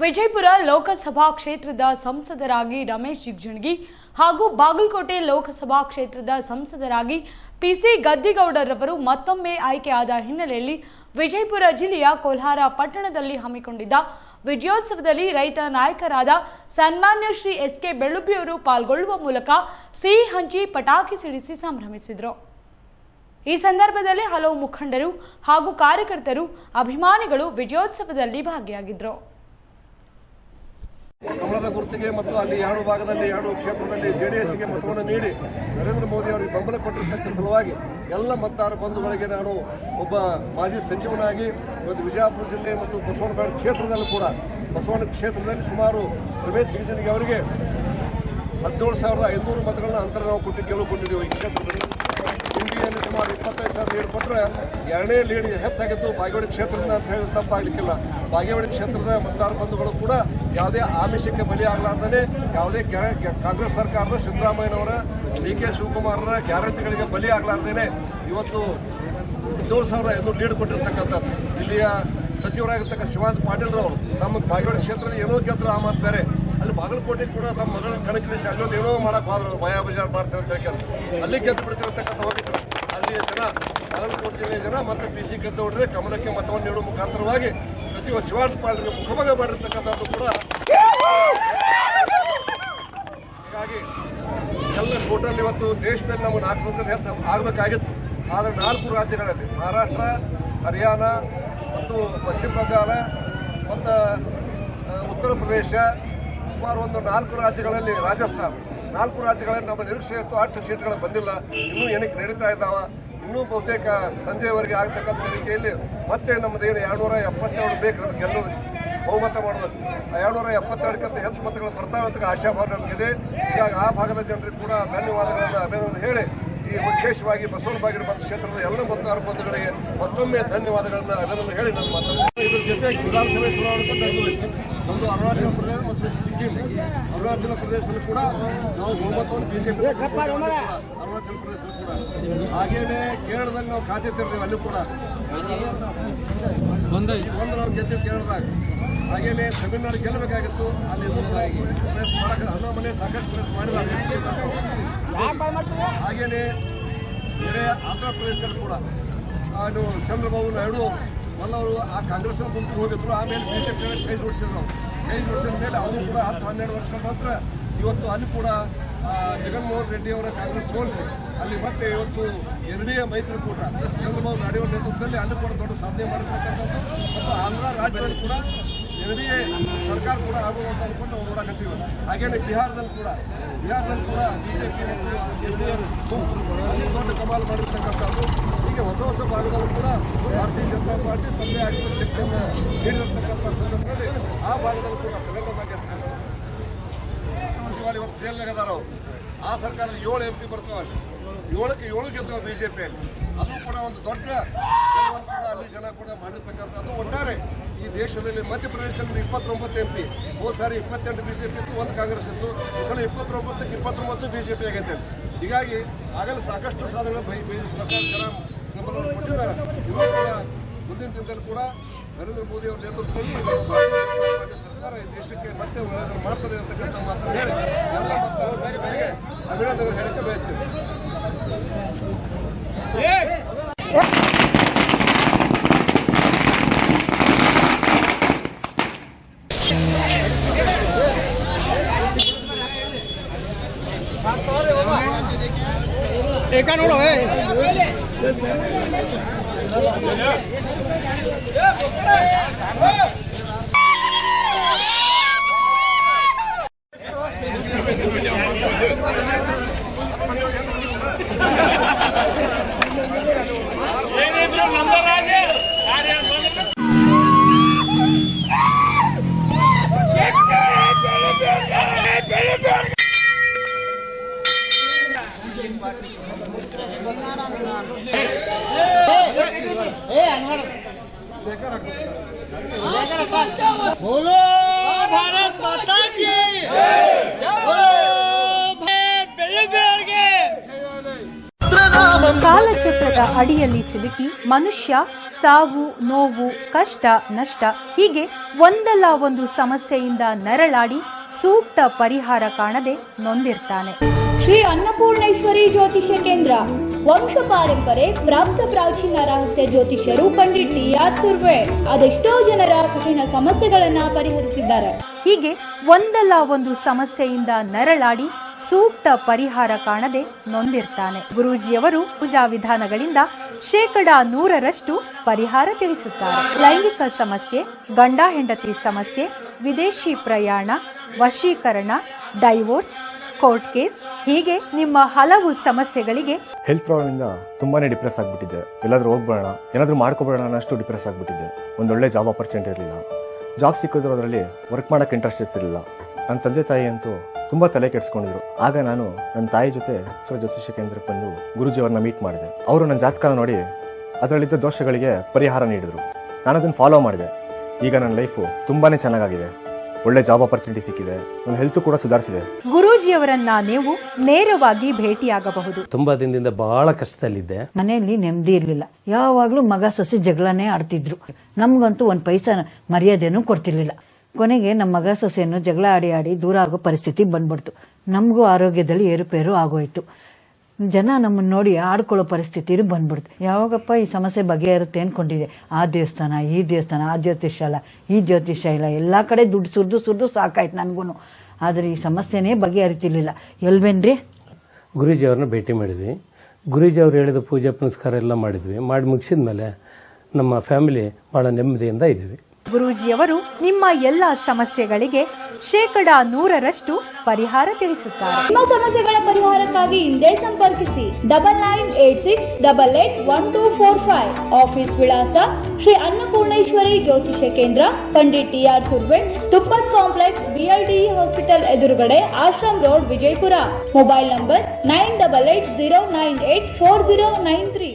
ವಿಜಯಪುರ ಲೋಕಸಭಾ ಕ್ಷೇತ್ರದ ಸಂಸದರಾಗಿ ರಮೇಶ್ ಜಿಗಜಿಣಗಿ ಹಾಗೂ ಬಾಗಲಕೋಟೆ ಲೋಕಸಭಾ ಕ್ಷೇತ್ರದ ಸಂಸದರಾಗಿ ಪಿಸಿ ಗದ್ದಿಗೌಡರವರು ಮತ್ತೊಮ್ಮೆ ಆಯ್ಕೆಯಾದ ಹಿನ್ನೆಲೆಯಲ್ಲಿ ವಿಜಯಪುರ ಜಿಲ್ಲೆಯ ಕೋಲಾರ ಪಟ್ಟಣದಲ್ಲಿ ಹಮ್ಮಿಕೊಂಡಿದ್ದ ವಿಜಯೋತ್ಸವದಲ್ಲಿ ರೈತ ನಾಯಕರಾದ ಸನ್ಮಾನ್ಯ ಶ್ರೀ ಎಸ್.ಕೆ. ಬೆಳ್ಳುಬ್ಬಿಯವರು ಪಾಲ್ಗೊಳ್ಳುವ ಮೂಲಕ ಸಿಹಿ ಹಂಚಿ ಪಟಾಕಿ ಸಿಡಿಸಿ ಸಂಭ್ರಮಿಸಿದರು. ಈ ಸಂದರ್ಭದಲ್ಲಿ ಹಲವು ಮುಖಂಡರು ಹಾಗೂ ಕಾರ್ಯಕರ್ತರು ಅಭಿಮಾನಿಗಳು ವಿಜಯೋತ್ಸವದಲ್ಲಿ ಭಾಗಿಯಾಗಿದ್ದರು. ಕಮಲದ ಗುರುತಿಗೆ ಮತ್ತು ಅಲ್ಲಿ ಎರಡು ಭಾಗದಲ್ಲಿ ಎರಡು ಕ್ಷೇತ್ರದಲ್ಲಿ ಜೆಡಿಎಸ್ಗೆ ಮತವನ್ನು ನೀಡಿ ನರೇಂದ್ರ ಮೋದಿ ಅವರಿಗೆ ಬೆಂಬಲ ಕೊಟ್ಟಿರ್ತಕ್ಕ ಸಲುವಾಗಿ ಎಲ್ಲ ಮತದಾರ ಬಂಧುಗಳಿಗೆ ನಾನು ಒಬ್ಬ ಮಾಜಿ ಸಚಿವನಾಗಿ ಇವತ್ತು ವಿಜಯಪುರ ಜಿಲ್ಲೆ ಮತ್ತು ಬಸವನಬಾಡು ಕ್ಷೇತ್ರದಲ್ಲೂ ಕೂಡ ಬಸವನ ಕ್ಷೇತ್ರದಲ್ಲಿ ಸುಮಾರು ರಮೇಶ್ ಜಿಗಜಿಣಗಿ ಅವರಿಗೆ 17,500 ಮತಗಳನ್ನ ಅಂತರ ನಾವು ಗೆಲುವು ಕೊಟ್ಟಿದ್ದೇವೆ. ಈ ಕ್ಷೇತ್ರದಲ್ಲಿ ಇಂಡಿಯಲ್ಲಿ ಸುಮಾರು 25,000 ಲೀಡ್ ಕೊಟ್ಟರೆ ಎರಡನೇ ಲೀಡ್ ಹೆಚ್ಚಾಗಿದ್ದು ಬಾಗೇವಾಡಿ ಕ್ಷೇತ್ರದಿಂದ ಅಂತ ಹೇಳಿ ತಪ್ಪಾಗಲಿಕ್ಕಿಲ್ಲ. ಬಾಗೇವಾಡಿ ಕ್ಷೇತ್ರದ ಮತದಾರ ಬಂಧುಗಳು ಕೂಡ ಯಾವುದೇ ಆಮಿಷಕ್ಕೆ ಬಲಿ ಆಗಲಾರ್ದೇ ಯಾವುದೇ ಕಾಂಗ್ರೆಸ್ ಸರ್ಕಾರದ ಸಿದ್ದರಾಮಯ್ಯನವರ ಡಿ.ಕೆ. ಶಿವಕುಮಾರರ ಗ್ಯಾರಂಟಿಗಳಿಗೆ ಬಲಿ ಆಗಲಾರ್ದೇ ಇವತ್ತು 17,500 ಲೀಡ್ ಕೊಟ್ಟಿರ್ತಕ್ಕಂಥದ್ದು. ಇಲ್ಲಿಯ ಸಚಿವರಾಗಿರ್ತಕ್ಕ ಶಿವಾನಂದ ಪಾಟೀಲ್ರವರು ತಮ್ಮ ಬಾಗೇವಾಡಿ ಕ್ಷೇತ್ರದಲ್ಲಿ ಏನೋ ಗೆದ್ದರು ಆ ಮಾತು ಬೇರೆ. ಅಲ್ಲಿ ಬಾಗಲಕೋಟೆ ಕೂಡ ತಮ್ಮ ಮಗಳ ಕಣಕ್ಕಿಳಿಸಿ ಅಲ್ಲೊಂದು ಏನೋ ಮಾಡಕ್ಕೆ ಹೋದ್ರು, ಭಯ ಬಜಾರ್ ಮಾಡ್ತಾರೆ ಅಂತ ಹೇಳ್ಕೊಂಡು ಅಲ್ಲಿ ಗೆದ್ದು ಬಿಡ್ತಿರತಕ್ಕಂಥ ಹೋಗಿದ್ರು. ಅಲ್ಲಿಯ ಜನ ಬಾಗಲಕೋಟೆ ಜಿಲ್ಲೆಯ ಜನ ಮತ್ತು ಪಿಸಿ ಗದ್ದೌಡ್ರೆ ಕಮಲಕ್ಕೆ ಮತವನ್ನು ನೀಡುವ ಮುಖಾಂತರವಾಗಿ ಸಚಿವ ಶಿವಾನಂದ ಪಾಟೀಲ್ರಿಗೆ ಮುಖಭಂಗ ಮಾಡಿರ್ತಕ್ಕಂಥದ್ದು ಕೂಡ. ಹೀಗಾಗಿ ಎಲ್ಲ ಟೋಟಲ್ ಇವತ್ತು ದೇಶದಲ್ಲಿ ನಮಗೆ 400 ಹೆಚ್ಚು ಆಗಬೇಕಾಗಿತ್ತು. ಆದರೆ 4 ರಾಜ್ಯಗಳಲ್ಲಿ ಮಹಾರಾಷ್ಟ್ರ, ಹರಿಯಾಣ ಮತ್ತು ಪಶ್ಚಿಮ ಬಂಗಾಳ ಮತ್ತು ಉತ್ತರ ಪ್ರದೇಶ ಸುಮಾರು ಒಂದು 4 ರಾಜ್ಯಗಳಲ್ಲಿ, ರಾಜಸ್ಥಾನ 4 ರಾಜ್ಯಗಳಲ್ಲಿ ನಮ್ಮ ನಿರೀಕ್ಷೆ ಇತ್ತು. 8 ಸೀಟ್ಗಳು ಬಂದಿಲ್ಲ, ಇನ್ನೂ ಎಣಿಕೆ ನಡೀತಾ ಇದ್ದಾವೆ. ಇನ್ನೂ ಬಹುತೇಕ ಸಂಜೆವರೆಗೆ ಆಗ್ತಕ್ಕಂಥ ಎಣಿಕೆಯಲ್ಲಿ ಮತ್ತೆ ನಮ್ಮದೇನು 272 ಬೇಕು ನಮಗೆ ಗೆಲ್ಲೋದು, ಬಹುಮತ ಮಾಡೋದಕ್ಕೆ. 272ಕ್ಕಿಂತ ಹೆಚ್ಚು ಮತಗಳು ಬರ್ತಾವೆ ಅಂತ ಆಶಾಭಾವ ನಮಗಿದೆ. ಹೀಗಾಗಿ ಆ ಭಾಗದ ಜನರಿಗೆ ಕೂಡ ಧನ್ಯವಾದಗಳನ್ನು ಅಭಿನಂದನೆ ಹೇಳಿ ಈ ವಿಶೇಷವಾಗಿ ಬಸವನಬಾಗಿಲು ಮತಕ್ಷೇತ್ರದ ಎಲ್ಲ ಮತದಾರ ಬಂಧುಗಳಿಗೆ ಮತ್ತೊಮ್ಮೆ ಧನ್ಯವಾದಗಳನ್ನು ಅಭಿನಂದನೆ ಹೇಳಿ ನನ್ನ ಮಾತನ್ನು. ಇದ್ರ ಜೊತೆ ವಿಧಾನಸಭೆ ಚುನಾವಣೆ ಒಂದು ಅರುಣಾಚಲ ಪ್ರದೇಶ ಮತ್ತು ಸಿಕ್ಕಿಂ, ಅರುಣಾಚಲ ಪ್ರದೇಶದಲ್ಲಿ ಕೂಡ ನಾವು ಬಹುಮತವನ್ನು ಬಿಜೆಪಿ ಅರುಣಾಚಲ ಪ್ರದೇಶದಲ್ಲಿ ಕೂಡ, ಹಾಗೇನೆ ಕೇರಳದಲ್ಲಿ ನಾವು ಖಾತೆ ತೆರೆದೇವೆ, ಅಲ್ಲಿ ಕೂಡ ಒಂದು ನಾವು ಗೆದ್ದೀವಿ ಕೇರಳದಾಗ. ಹಾಗೇನೆ ತಮಿಳುನಾಡು ಗೆಲ್ಲಬೇಕಾಗಿತ್ತು, ಅಲ್ಲಿ ಇನ್ನೂ ಕೂಡ ಪ್ರಯತ್ನ ಮಾಡೋಕ್ಕೆ ಹನ್ನೊಂದು ಮನೆ ಸಾಕಷ್ಟು ಪ್ರಯತ್ನ ಮಾಡಿದ್ದಾರೆ. ಹಾಗೇನೆ ಬೇರೆ ಆಂಧ್ರ ಪ್ರದೇಶದಲ್ಲಿ ಕೂಡ ಚಂದ್ರಬಾಬು ನಾಯ್ಡು ಮೊದಲವರು ಆ ಕಾಂಗ್ರೆಸ್ನ ಗುಂಪಿಗೆ ಹೋಗಿದ್ರು, ಆಮೇಲೆ ಬಿಜೆಪಿ ಕೈ ಜೋಡಿಸಿದ್ರು. ಕೈ ಜೋಡಿಸಿದ ಮೇಲೆ ಅವರು ಕೂಡ 10-12 ವರ್ಷಗಳ ನಂತರ ಇವತ್ತು ಅಲ್ಲಿ ಕೂಡ ಜಗನ್ಮೋಹನ್ ರೆಡ್ಡಿ ಅವರ ಕಾಂಗ್ರೆಸ್ ಸೋಲಿಸಿ ಅಲ್ಲಿ ಮತ್ತೆ ಇವತ್ತು ಎರಡನೇ ಮೈತ್ರಿಕೂಟ ಚಂದ್ರಬಾಬು ನಾಯ್ಡು ಅವರ ನೇತೃತ್ವದಲ್ಲಿ ಅಲ್ಲಿ ಕೂಡ ದೊಡ್ಡ ಸಾಧನೆ ಮಾಡಿರ್ತಕ್ಕಂಥದ್ದು. ಮತ್ತು ಆಂಧ್ರ ರಾಜ್ಯದಲ್ಲಿ ಕೂಡ ಎರಡನೇ ಸರ್ಕಾರ ಕೂಡ ಆಗುವಂತ ಅಂದ್ಕೊಂಡು ನಾವು ನೋಡಕತ್ತೀವಿ. ಹಾಗೇನೆ ಬಿಹಾರದಲ್ಲಿ ಕೂಡ ಬಿಜೆಪಿ ಮತ್ತು ಅಲ್ಲಿ ದೊಡ್ಡ ಕಮಾಲ್ ಮಾಡಿರ್ತಕ್ಕಂಥದ್ದು. ಹೀಗೆ ಹೊಸ ಭಾಗದಲ್ಲೂ ಕೂಡ ಭಾರತೀಯ ಜನತಾ ಪಾರ್ಟಿ ತಮ್ಮದೇ ಆಗಿರುವ ಶಕ್ತಿಯನ್ನು ನೀಡಿರ್ತಕ್ಕಂಥ ಸಂದರ್ಭದಲ್ಲಿ ಆ ಭಾಗದಲ್ಲೂ ಕೂಡ ತೆಲಂಗಾಣಕ್ಕೆ ಮುನ್ಸಿಪಾಲಿ ಇವತ್ತು ಜೈಲ್ನಾಗದಾರ ಅವರು. ಆ ಸರ್ಕಾರದಲ್ಲಿ 7 MP ಬರ್ತಾವೆ, 7ಕ್ಕೆ 7 ಗೆದ್ದವು ಬಿಜೆಪಿಯಲ್ಲಿ. ಅದು ಕೂಡ ಒಂದು ದೊಡ್ಡ ಗೆಲುವನ್ನು ಕೂಡ ಅಲ್ಲಿ ಜನ ಕೂಡ ಮಾಡಿರ್ತಕ್ಕಂಥದ್ದು. ಒಟ್ಟಾರೆ ಈ ದೇಶದಲ್ಲಿ ಮಧ್ಯಪ್ರದೇಶದಲ್ಲಿ 29 MP, ಹೋದ ಸಾರಿ 28 ಬಿಜೆಪಿ ಇತ್ತು, 1 ಕಾಂಗ್ರೆಸ್ ಇತ್ತು. ಈ ಸಲ 29ಕ್ಕೆ 29 ಬಿಜೆಪಿ ಆಗೈತೆ. ಹೀಗಾಗಿ ಆಗಲೇ ಸಾಕಷ್ಟು ಸಾಧನೆಗಳು ಸರ್ಕಾರ ಜನ ಬೆಂಬಲವನ್ನು ಕೊಟ್ಟಿದ್ದಾರೆ. ಇವರು ಕೂಡ ಮುಂದಿನ ದಿನದಲ್ಲಿ ಕೂಡ ನರೇಂದ್ರ ಮೋದಿ ಅವರ ನೇತೃತ್ವದಲ್ಲಿ ಸರ್ಕಾರ ಈ ದೇಶಕ್ಕೆ ಮತ್ತೆ ಒಳ್ಳೆಯದನ್ನು ಮಾಡ್ತದೆ ಅಂತಕ್ಕಂಥ ಮಾತನ್ನು ಹೇಳಿ ಎಲ್ಲ ಮತದಾರರಿಗೆ ಅಭಿನಂದನೆ ಹೇಳಕ್ಕೆ ಬಯಸ್ತೀವಿ. ಏಕ ನೋಡು ಏನಿದ್ರು ನಂಬರ್ ರಾಜೆ ಶೇಖರ್ ಕಾಲಚಕ್ರದ ಅಡಿಯಲ್ಲಿ ಸಿಲುಕಿ ಮನುಷ್ಯ ಸಾವು, ನೋವು, ಕಷ್ಟ, ನಷ್ಟ ಹೀಗೆ ಒಂದಲ್ಲ ಒಂದು ಸಮಸ್ಯೆಯಿಂದ ನರಳಾಡಿ ಸೂಕ್ತ ಪರಿಹಾರ ಕಾಣದೆ ನೊಂದಿರ್ತಾನೆ. ಶ್ರೀ ಅನ್ನಪೂರ್ಣೇಶ್ವರಿ ಜ್ಯೋತಿಷ್ಯ ಕೇಂದ್ರ, ವಂಶ ಪಾರಂಪರೆ ಪ್ರಾಪ್ತ ಪ್ರಾಚೀನ ರಹಸ್ಯ ಜ್ಯೋತಿಷ್ಯರು ಪಂಡಿತ್ ಟಿ.ಆರ್. ಸುರ್ವೆ ಅದೆಷ್ಟೋ ಜನರ ಕಠಿಣ ಸಮಸ್ಯೆಗಳನ್ನ ಪರಿಹರಿಸಿದ್ದಾರೆ. ಹೀಗೆ ಒಂದಲ್ಲ ಒಂದು ಸಮಸ್ಯೆಯಿಂದ ನರಳಾಡಿ ಸೂಕ್ತ ಪರಿಹಾರ ಕಾಣದೆ ನೊಂದಿರ್ತಾನೆ. ಗುರೂಜಿಯವರು ಪೂಜಾ ವಿಧಾನಗಳಿಂದ 100% ಪರಿಹಾರ ತಿಳಿಸುತ್ತಾರೆ. ಲೈಂಗಿಕ ಸಮಸ್ಯೆ, ಗಂಡ ಹೆಂಡತಿ ಸಮಸ್ಯೆ, ವಿದೇಶಿ ಪ್ರಯಾಣ, ವಶೀಕರಣ, ಡೈವೋರ್ಸ್, ಕೋರ್ಟ್ ಕೇಸ್ ಹೀಗೆ ನಿಮ್ಮ ಹಲವು ಸಮಸ್ಯೆಗಳಿಗೆ ಹೆಲ್ತ್ ಪ್ರಾಬ್ಲಮ್ ಇಂದ ತುಂಬಾನೇ ಡಿಪ್ರೆಸ್ ಆಗ್ಬಿಟ್ಟಿದ್ದೆ. ಎಲ್ಲಾದ್ರೂ ಹೋಗ್ಬೇಡ, ಏನಾದ್ರೂ ಮಾಡ್ಕೋಬೇಡ ಅನ್ನಷ್ಟು ಡಿಪ್ರೆಸ್ ಆಗ್ಬಿಟ್ಟಿದ್ದೆ. ಒಂದೊಳ್ಳೆ ಜಾಬ್ ಆಪರ್ಚುನಿಟಿ ಇರಲಿಲ್ಲ. ಜಾಬ್ ಸಿಕ್ಕಿದ್ರು ಅದರಲ್ಲಿ ವರ್ಕ್ ಮಾಡಕ್ಕೆ ಇಂಟ್ರೆಸ್ಟ್ ಇರ್ತಿರ್ಲಿಲ್ಲ. ನನ್ನ ತಂದೆ ತಾಯಿ ಅಂತೂ ತುಂಬಾ ತಲೆ ಕೆಡಿಸ್ಕೊಂಡಿದ್ರು. ಆಗ ನಾನು ನನ್ನ ತಾಯಿ ಜೊತೆ ಜ್ಯೋತಿಷ್ಯ ಕೇಂದ್ರಕ್ಕೆ ಬಂದು ಗುರುಜಿ ಅವ್ರನ್ನ ಮೀಟ್ ಮಾಡಿದೆ. ಅವರು ನನ್ನ ಜಾತಕ ನೋಡಿ ಅದರಲ್ಲಿದ್ದ ದೋಷಗಳಿಗೆ ಪರಿಹಾರ ನೀಡಿದ್ರು. ನಾನು ಅದನ್ನು ಫಾಲೋ ಮಾಡಿದೆ. ಈಗ ನನ್ನ ಲೈಫು ತುಂಬಾನೇ ಚೆನ್ನಾಗಿದೆ. ಒಳ್ಳೆ ಜಾಬ್ ಆಪರ್ಚುನಿಟಿ ಸಿಕ್ಕಿದೆ. ನನ್ನ ಹೆಲ್ತ್ ಕೂಡ ಸುಧಾರಿಸಿದೆ. ಗುರೂಜಿಯವರನ್ನ ನೀವು ನೇರವಾಗಿ ಭೇಟಿಯಾಗಬಹುದು. ತುಂಬಾ ದಿನದಿಂದ ಬಹಳ ಕಷ್ಟದಲ್ಲಿದ್ದೆ. ಮನೆಯಲ್ಲಿ ನೆಮ್ಮದಿ ಇರ್ಲಿಲ್ಲ. ಯಾವಾಗ್ಲೂ ಮಗ ಸೊಸೆ ಜಗಳನೇ ಆಡ್ತಿದ್ರು. ನಮ್ಗಂತೂ ಒಂದ್ ಪೈಸಾ ಮರ್ಯಾದೆನೂ ಕೊಡ್ತಿರ್ಲಿಲ್ಲ. ಕೊನೆಗೆ ನಮ್ಮ ಮಗ ಸೊಸೆಯನ್ನು ಜಗಳ ಆಡಿ ದೂರ ಆಗೋ ಪರಿಸ್ಥಿತಿ ಬಂದ್ಬಿಡ್ತು. ನಮಗೂ ಆರೋಗ್ಯದಲ್ಲಿ ಏರುಪೇರು ಆಗೋಯ್ತು. ಜನ ನಮ್ಮನ್ನ ನೋಡಿ ಆಡ್ಕೊಳ್ಳೋ ಪರಿಸ್ಥಿತಿ ಬಂದ್ಬಿಡ್ತು. ಯಾವಾಗಪ್ಪ ಈ ಸಮಸ್ಯೆ ಬಗೆಹರುತ್ತೆ ಅನ್ಕೊಂಡಿದೆ. ಆ ದೇವಸ್ಥಾನ, ಈ ದೇವಸ್ಥಾನ, ಆ ಜ್ಯೋತಿಷ್ಯ ಇಲ್ಲ, ಈ ಜ್ಯೋತಿಷ್ಯ ಇಲ್ಲ, ಎಲ್ಲಾ ಕಡೆ ದುಡ್ಡು ಸುರಿದು ಸಾಕಾಯ್ತು ನನ್ಗೂನು. ಆದ್ರೆ ಈ ಸಮಸ್ಯೆನೇ ಬಗೆಹರಿತಿರ್ಲಿಲ್ಲ. ಎಲ್ವೇನ್ರಿ? ಗುರೂಜಿ ಅವ್ರನ್ನ ಭೇಟಿ ಮಾಡಿದ್ವಿ. ಗುರೂಜಿ ಅವ್ರು ಹೇಳಿದ ಪೂಜೆ ಪುನಸ್ಕಾರ ಎಲ್ಲ ಮಾಡಿದ್ವಿ. ಮಾಡಿ ಮುಗಿಸಿದ ಮೇಲೆ ನಮ್ಮ ಫ್ಯಾಮಿಲಿ ಬಹಳ ನೆಮ್ಮದಿಯಿಂದ ಇದ್ವಿ. ಗುರೂಜಿಯವರು ನಿಮ್ಮ ಎಲ್ಲ ಸಮಸ್ಯೆಗಳಿಗೆ 100% ಪರಿಹಾರ ತಿಳಿಸುತ್ತಾರೆ. ನಿಮ್ಮ ಸಮಸ್ಯೆಗಳ ಪರಿಹಾರಕ್ಕಾಗಿ ಹಿಂದೆ ಸಂಪರ್ಕಿಸಿ 9986881245. ಆಫೀಸ್ ವಿಳಾಸ ಶ್ರೀ ಅನ್ನಪೂರ್ಣೇಶ್ವರಿ ಜ್ಯೋತಿಷ್ಯ ಕೇಂದ್ರ, Pandit ಟಿ.ಆರ್. Surve, ತುಪ್ಪದ್ complex, BLDE hospital ಎದುರುಗಡೆ, ashram road, Vijayapura. Mobile number 9880984093.